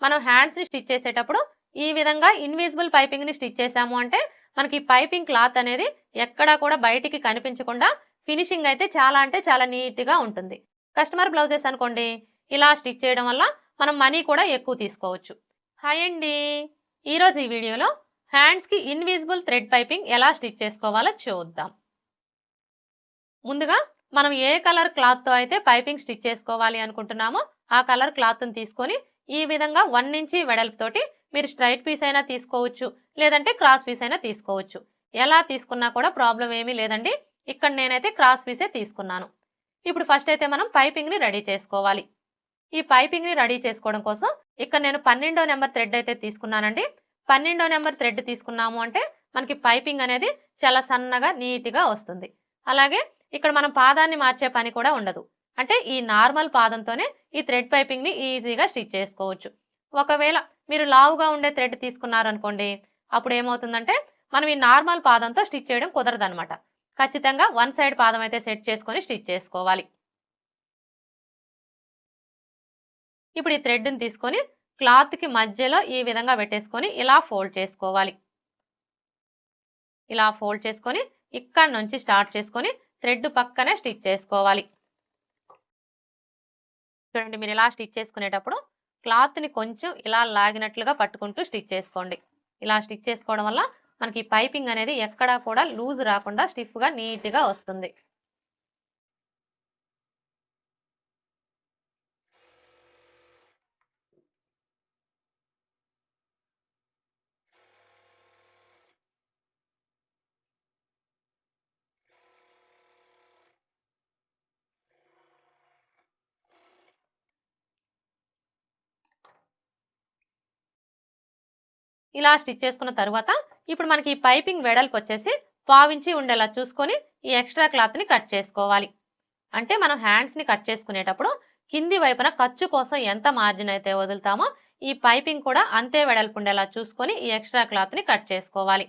మనం హ్యాండ్స్ని స్టిచ్ చేసేటప్పుడు ఈ విధంగా ఇన్విజిబుల్ పైపింగ్ని స్టిచ్ చేసాము అంటే మనకి పైపింగ్ క్లాత్ అనేది ఎక్కడా కూడా బయటికి కనిపించకుండా ఫినిషింగ్ అయితే చాలా అంటే చాలా నీట్గా ఉంటుంది. కస్టమర్ బ్లౌజెస్ అనుకోండి, ఇలా స్టిచ్ చేయడం వల్ల మనం మనీ కూడా ఎక్కువ తీసుకోవచ్చు. హాయ్ అండి, ఈరోజు ఈ వీడియోలో హ్యాండ్స్కి ఇన్విజిబుల్ థ్రెడ్ పైపింగ్ ఎలా స్టిచ్ చేసుకోవాలో చూద్దాం. ముందుగా మనం ఏ కలర్ క్లాత్తో అయితే పైపింగ్ స్టిచ్ చేసుకోవాలి అనుకుంటున్నామో ఆ కలర్ క్లాత్ని తీసుకొని ఈ విధంగా 1 ఇంచి వెడల్పుతోటి మీరు స్ట్రైట్ పీస్ అయినా తీసుకోవచ్చు, లేదంటే క్రాస్ పీస్ అయినా తీసుకోవచ్చు. ఎలా తీసుకున్నా కూడా ప్రాబ్లం ఏమీ లేదండి. ఇక్కడ నేనైతే క్రాస్ పీసే తీసుకున్నాను. ఇప్పుడు ఫస్ట్ అయితే మనం పైపింగ్ని రెడీ చేసుకోవాలి. ఈ పైపింగ్ని రెడీ చేసుకోవడం కోసం ఇక్కడ నేను 12వ నెంబర్ థ్రెడ్ అయితే తీసుకున్నానండి. 12వ నెంబర్ థ్రెడ్ తీసుకున్నాము అంటే మనకి పైపింగ్ అనేది చాలా సన్నగా నీట్గా వస్తుంది. అలాగే ఇక్కడ మనం పాదాన్ని మార్చే పని కూడా ఉండదు. అంటే ఈ నార్మల్ పాదంతోనే ఈ థ్రెడ్ పైపింగ్ని ఈజీగా స్టిచ్ చేసుకోవచ్చు. ఒకవేళ మీరు లావుగా ఉండే థ్రెడ్ తీసుకున్నారనుకోండి, అప్పుడు ఏమవుతుందంటే మనం ఈ నార్మల్ పాదంతో స్టిచ్ చేయడం కుదరదనమాట. ఖచ్చితంగా 1 సైడ్ పాదం అయితే సెట్ చేసుకొని స్టిచ్ చేసుకోవాలి. ఇప్పుడు ఈ థ్రెడ్ని తీసుకొని క్లాత్కి మధ్యలో ఈ విధంగా పెట్టేసుకొని ఇలా ఫోల్డ్ చేసుకోవాలి. ఇలా ఫోల్డ్ చేసుకొని ఇక్కడ నుంచి స్టార్ట్ చేసుకొని థ్రెడ్ పక్కనే స్టిచ్ చేసుకోవాలి. చూడండి, మీరు ఇలా స్టిచ్ చేసుకునేటప్పుడు క్లాత్ని కొంచెం ఇలా లాగినట్లుగా పట్టుకుంటూ స్టిచ్ చేసుకోండి. ఇలా స్టిచ్ చేసుకోవడం వల్ల మనకి పైపింగ్ అనేది ఎక్కడా కూడా లూజ్ రాకుండా స్టిఫ్గా నీట్గా వస్తుంది. ఇలా స్టిచ్ చేసుకున్న తర్వాత ఇప్పుడు మనకి ఈ పైపింగ్ వెడల్పు వచ్చేసి 1/4 ఇంచి ఉండేలా చూసుకొని ఈ ఎక్స్ట్రా క్లాత్ని కట్ చేసుకోవాలి. అంటే మనం హ్యాండ్స్ని కట్ చేసుకునేటప్పుడు కింది వైపున ఖర్చు కోసం ఎంత మార్జిన్ అయితే వదులుతామో ఈ పైపింగ్ కూడా అంతే వెడల్పు ఉండేలా చూసుకొని ఈ ఎక్స్ట్రా క్లాత్ని కట్ చేసుకోవాలి.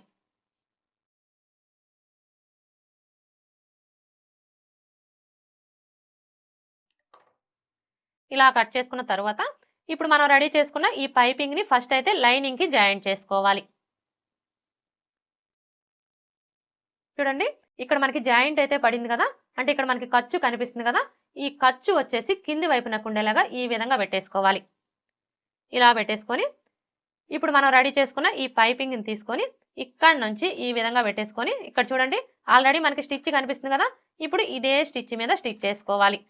ఇలా కట్ చేసుకున్న తర్వాత ఇప్పుడు మనం రెడీ చేసుకున్న ఈ పైపింగ్ని ఫస్ట్ అయితే లైనింగ్కి జాయింట్ చేసుకోవాలి. చూడండి, ఇక్కడ మనకి జాయింట్ అయితే పడింది కదా, అంటే ఇక్కడ మనకి ఖర్చు కనిపిస్తుంది కదా, ఈ ఖర్చు వచ్చేసి కింది వైపునకు ఉండేలాగా ఈ విధంగా పెట్టేసుకోవాలి. ఇలా పెట్టేసుకొని ఇప్పుడు మనం రెడీ చేసుకున్న ఈ పైపింగ్ని తీసుకొని ఇక్కడ నుంచి ఈ విధంగా పెట్టేసుకొని ఇక్కడ చూడండి ఆల్రెడీ మనకి స్టిచ్ కనిపిస్తుంది కదా, ఇప్పుడు ఇదే స్టిచ్ మీద స్టిచ్ చేసుకోవాలి.